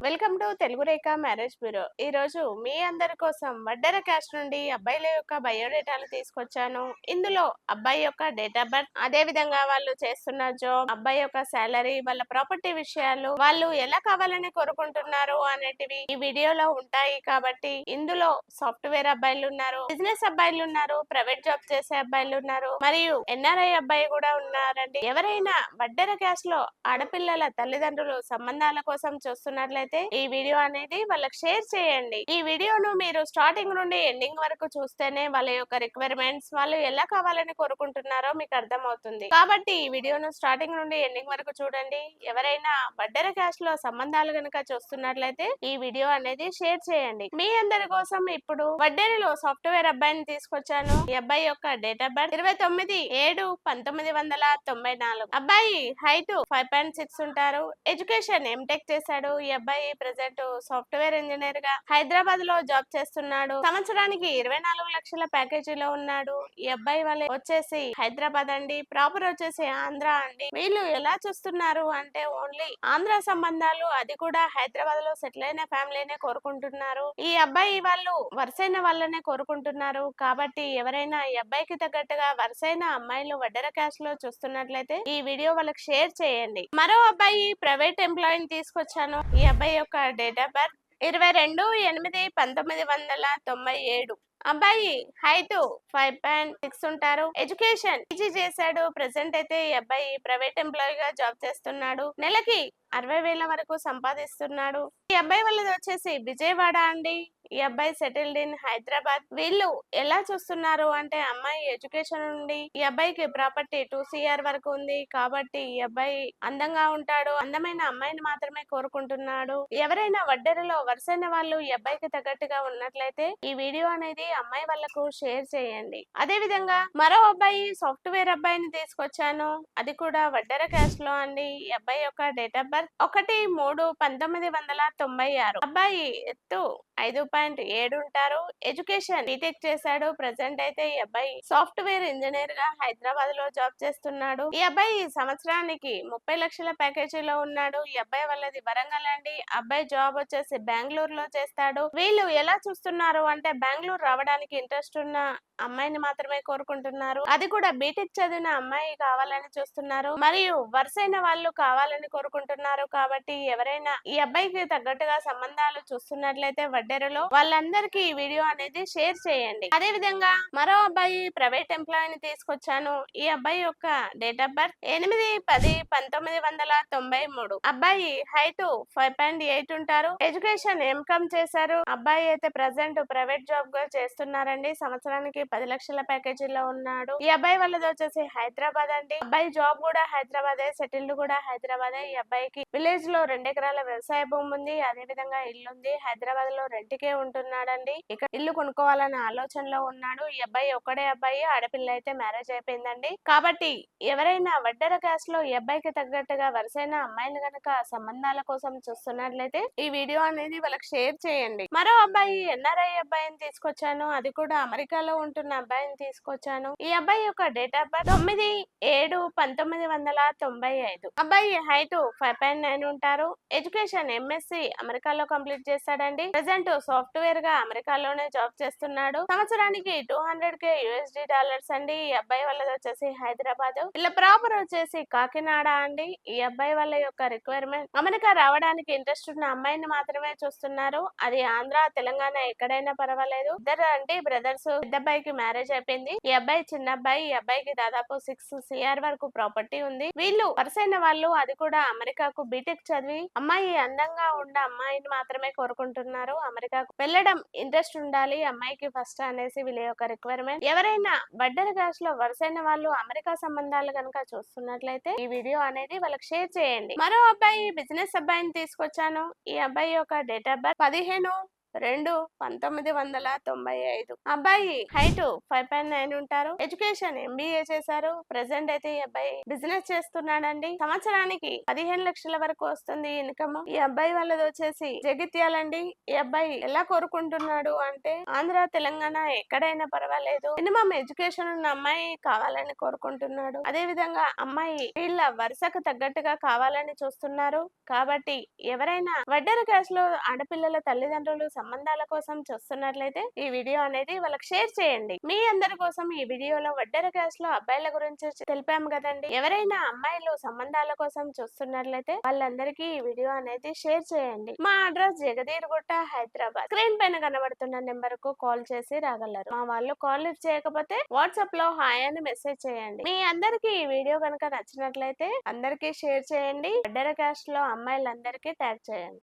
Welcome to Telugu Rekha marriage bureau. ఈ రోజు మీ అందరి కోసం వడ్డెర క్యాస్ట్ నుండి అబ్బాయిల యొక్క బయోడేటాలు తీసుకొచ్చాను. ఇందులో అబ్బాయి యొక్క డేట్ ఆఫ్ బర్త్, అదే విధంగా వాళ్ళు చేస్తున్న జాబ్, అబ్బాయి యొక్క సాలరీ, వాళ్ళ ప్రాపర్టీ విషయాలు, వాళ్ళు ఎలా కావాలని కోరుకుంటున్నారు అనేటివి ఈ వీడియోలో ఉంటాయి. కాబట్టి ఇందులో సాఫ్ట్వేర్ అబ్బాయిలు ఉన్నారు, బిజినెస్ అబ్బాయిలు ఉన్నారు, ప్రైవేట్ జాబ్ చేసే అబ్బాయిలు ఉన్నారు, మరియు ఎన్ఆర్ఐ అబ్బాయి కూడా ఉన్నారండి. ఎవరైనా వడ్డెర క్యాస్ట్ లో ఆడపిల్లల తల్లిదండ్రులు సంబంధాల కోసం చూస్తున్నట్లయితే ఈ వీడియో అనేది వాళ్ళకి షేర్ చేయండి. ఈ వీడియోను మీరు స్టార్టింగ్ నుండి ఎండింగ్ వరకు చూస్తేనే వాళ్ళ యొక్క రిక్వైర్మెంట్స్, వాళ్ళు ఎలా కావాలని కోరుకుంటున్నారో మీకు అర్థమవుతుంది. కాబట్టి ఈ వీడియోను స్టార్టింగ్ నుండి ఎండింగ్ వరకు చూడండి. ఎవరైనా వడ్డెర క్యాస్ట్ లో సంబంధాలు గనుక చూస్తున్నట్లయితే ఈ వీడియో అనేది షేర్ చేయండి. మీ అందరి కోసం ఇప్పుడు వడ్డెరలో సాఫ్ట్వేర్ అబ్బాయిని తీసుకొచ్చాను. ఈ అబ్బాయి యొక్క డేట్ ఆఫ్ బర్త్ 29/7/1994. అబ్బాయి హైట్ 5.6 ఉంటారు. ఎడ్యుకేషన్ ఎంటెక్ చేశాడు. ఈ అబ్బాయి ప్రెసెంట్ సాఫ్ట్వేర్ ఇంజనీర్ గా హైదరాబాద్ లో జాబ్ చేస్తున్నాడు. సంవత్సరానికి 24 లక్షల ప్యాకేజీలో ఉన్నాడు. ఈ అబ్బాయి వాళ్ళ వచ్చేసి హైదరాబాద్ అండి. ప్రాపర్ వచ్చేసి ఆంధ్ర అండి. వీళ్ళు ఎలా చూస్తున్నారు అంటే ఓన్లీ ఆంధ్ర సంబంధాలు, అది కూడా హైదరాబాద్ లో సెటిల్ అయిన ఫ్యామిలీనే కోరుకుంటున్నారు. ఈ అబ్బాయి వాళ్ళు వరుసైన వాళ్ళనే కోరుకుంటున్నారు. కాబట్టి ఎవరైనా ఈ అబ్బాయికి తగ్గట్టుగా వరుసైన అమ్మాయిలు వడ్డెర క్యాస్ట్ లో చూస్తున్నట్లయితే ఈ వీడియో వాళ్ళకి షేర్ చేయండి. మరో అబ్బాయి ప్రైవేట్ ఎంప్లాయీని తీసుకొచ్చాను. ఈ అబ్బాయి యొక్క డేట్ ఆఫ్ బర్త్ 22/8/1997. అబ్బాయి హైట్ 5.6 ఉంటారు. ఎడ్యుకేషన్ పీజీ చేశాడు. ప్రెసెంట్ అయితే ఈ అబ్బాయి ప్రైవేట్ ఎంప్లాయీ గా జాబ్ చేస్తున్నాడు. నెలకి 60,000 వరకు సంపాదిస్తున్నాడు. ఈ అబ్బాయి వాళ్ళది వచ్చేసి విజయవాడ అండి. ఈ అబ్బాయి సెటిల్డ్ ఇన్ హైదరాబాద్. వీళ్ళు ఎలా చూస్తున్నారు అంటే అమ్మాయి ఎడ్యుకేషన్ నుండి ఈ అబ్బాయికి ప్రాపర్టీ 2 CR వరకు ఉంది. కాబట్టి ఈ అబ్బాయి అందంగా ఉంటాడు. అందమైన అమ్మాయిని మాత్రమే కోరుకుంటున్నాడు. ఎవరైనా వడ్డెరలో వరుసైన వాళ్ళు ఈ అబ్బాయికి తగ్గట్టుగా ఉన్నట్లయితే ఈ వీడియో అనేది అమ్మాయి వాళ్ళకు షేర్ చేయండి. అదే విధంగా మరో అబ్బాయి సాఫ్ట్వేర్ అబ్బాయిని తీసుకొచ్చాను. అది కూడా వడ్డెర క్యాస్ట్ లో అండి. ఈ అబ్బాయి యొక్క డేట్ ఆఫ్ బర్త్ 1/3/1996. అబ్బాయి ఎత్తు 5.7 ఉంటారు. ఎడ్యుకేషన్ బీటెక్ చేశాడు. ప్రెసెంట్ అయితే ఈ అబ్బాయి సాఫ్ట్వేర్ ఇంజనీర్ గా హైదరాబాద్ లో జాబ్ చేస్తున్నాడు. ఈ అబ్బాయి సంవత్సరానికి 30 లక్షల ప్యాకేజీలో ఉన్నాడు. ఈ అబ్బాయి వాళ్ళది వరంగల్ అండి. అబ్బాయి జాబ్ వచ్చేసి బెంగళూరు లో చేస్తాడు. వీళ్ళు ఎలా చూస్తున్నారు అంటే బెంగళూరు రావడానికి ఇంట్రెస్ట్ ఉన్న అమ్మాయిని మాత్రమే కోరుకుంటున్నారు. అది కూడా బీటెక్ చదివిన అమ్మాయి కావాలని చూస్తున్నారు. మరియు వరుసైన వాళ్ళు కావాలని కోరుకుంటున్నారు. కాబట్టి ఎవరైనా ఈ అబ్బాయికి తగ్గట్టుగా సంబంధాలు చూస్తున్నట్లయితే వడ్డెరలో వాళ్ళందరికీ ఈ వీడియో అనేది షేర్ చేయండి. అదే విధంగా మరో అబ్బాయి ప్రైవేట్ ఎంప్లాయీని తీసుకొచ్చాను. ఈ అబ్బాయి యొక్క డేట్ ఆఫ్ బర్త్ 8/10/1993. అబ్బాయి హైట్ 5.8 ఉంటారు. ఎడ్యుకేషన్ ఎంకామ్ చేశారు. అబ్బాయి అయితే ప్రెసెంట్ ప్రైవేట్ జాబ్ గా చేస్తున్నారండి. సంవత్సరానికి 10 లక్షల ప్యాకేజీలో ఉన్నాడు. ఈ అబ్బాయి వాళ్ళది వచ్చేసి హైదరాబాద్ అండి. అబ్బాయి జాబ్ కూడా హైదరాబాదే, సెటిల్డ్ కూడా హైదరాబాదే. ఈ అబ్బాయికి విలేజ్ లో 2 ఎకరాల వ్యవసాయ భూమి ఉంది. అదే విధంగా ఇల్లు ఉంది. హైదరాబాద్ లో రెంట్కే ఉంటున్నాడండి. ఇక్కడ ఇల్లు కొనుక్కోవాలనే ఆలోచనలో ఉన్నాడు. ఈ అబ్బాయి ఒక్కడే అబ్బాయి. ఆడపిల్ల అయితే మ్యారేజ్ అయిపోయిందండి. కాబట్టి ఎవరైనా వడ్డెర క్యాస్ట్ లో ఈ అబ్బాయికి తగ్గట్టుగా వరుసైన అమ్మాయిలు గనక సంబంధాల కోసం చూస్తున్నట్లయితే ఈ వీడియో అనేది వాళ్ళకి షేర్ చేయండి. మరో అబ్బాయి ఎన్ఆర్ఐ అబ్బాయిని తీసుకొచ్చాను. అది కూడా అమెరికాలో ఉంటున్న అబ్బాయిని తీసుకొచ్చాను. ఈ అబ్బాయి యొక్క డేట్ ఆఫ్ బర్త్ 9/7/1995. అబ్బాయి హైట్ 5.9 ఉంటారు. ఎడ్యుకేషన్ ఎంఎస్సి అమెరికాలో కంప్లీట్ చేస్తాడండి. ప్రెసెంట్ సాఫ్ట్వేర్ గా అమెరికాలోనే జాబ్ చేస్తున్నాడు. సంవత్సరానికి 200K USD అండి. ఈ అబ్బాయి వాళ్ళది వచ్చేసి హైదరాబాద్. ఇలా ప్రాపర్ వచ్చేసి కాకినాడ అండి. ఈ అబ్బాయి వాళ్ళ యొక్క రిక్వైర్మెంట్ అమెరికా రావడానికి ఇంట్రెస్ట్ ఉన్న అమ్మాయిని మాత్రమే చూస్తున్నారు. అది ఆంధ్ర, తెలంగాణ ఎక్కడైనా పర్వాలేదు. ఇద్దరు అంటే బ్రదర్స్. పెద్ద అబ్బాయికి మ్యారేజ్ అయిపోయింది. ఈ అబ్బాయి చిన్న అబ్బాయి. ఈ అబ్బాయికి దాదాపు 6 CR వరకు ప్రాపర్టీ ఉంది. వీళ్ళు వరుసైన వాళ్ళు, అది కూడా అమెరికాకు బీటెక్ చదివి అమ్మాయి అందంగా ఉన్న అమ్మాయిని మాత్రమే కోరుకుంటున్నారు. అమెరికాకు వెళ్ళడం ఇంట్రెస్ట్ ఉండాలి అమ్మాయికి ఫస్ట్ అనేసి వీళ్ళ యొక్క రిక్వైర్మెంట్. ఎవరైనా వడ్డెర క్యాస్ట్ లో వరుసైన వాళ్ళు అమెరికా సంబంధాలు కనుక చూస్తున్నట్లయితే ఈ వీడియో అనేది వాళ్ళకి షేర్ చేయండి. మరో అబ్బాయి బిజినెస్ అబ్బాయిని తీసుకొచ్చాను. ఈ అబ్బాయి యొక్క డేట్ ఆఫ్ బర్త్ 15 2 1995. అబ్బాయి హైట్ 5.9 ఉంటారు. ఎడ్యుకేషన్ ఎంబీఏ చేశారు. ప్రెసెంట్ అయితే ఈ అబ్బాయి బిజినెస్ చేస్తున్నాడండి. సంవత్సరానికి 15 లక్షల వరకు వస్తుంది ఇన్కమ్. ఈ అబ్బాయి వాళ్ళది వచ్చేసి జగిత్యాలండి. ఈ అబ్బాయి ఎలా కోరుకుంటున్నాడు అంటే ఆంధ్ర తెలంగాణ ఎక్కడైనా పర్వాలేదు, మినిమం ఎడ్యుకేషన్ ఉన్న అమ్మాయి కావాలని కోరుకుంటున్నాడు. అదే విధంగా అమ్మాయి వీళ్ళ వరుసకు తగ్గట్టుగా కావాలని చూస్తున్నారు. కాబట్టి ఎవరైనా వడ్డెర క్యాస్ట్ లో ఆడపిల్లల తల్లిదండ్రులు సంబంధాల కోసం చూస్తున్నట్లయితే ఈ వీడియో అనేది వాళ్ళకి షేర్ చేయండి. మీ అందరి కోసం ఈ వీడియోలో వడ్డెర క్యాస్ట్ లో అబ్బాయిల గురించి తెలిపాము కదండి. ఎవరైనా అమ్మాయిలు సంబంధాల కోసం చూస్తున్నట్లయితే వాళ్ళందరికీ ఈ వీడియో అనేది షేర్ చేయండి. మా అడ్రస్ జగదీర్గుట్ట, హైదరాబాద్. స్క్రీన్ పైన కనబడుతున్న నెంబర్ కు కాల్ చేసి రాగలరు. మా వాళ్ళు కాల్ లిఫ్ట్ చేయకపోతే వాట్సాప్ లో హాయ్ అని మెసేజ్ చేయండి. మీ అందరికి ఈ వీడియో కనుక నచ్చినట్లయితే అందరికీ షేర్ చేయండి. వడ్డెర క్యాస్ట్ లో అమ్మాయిలందరికీ ట్యాగ్ చేయండి.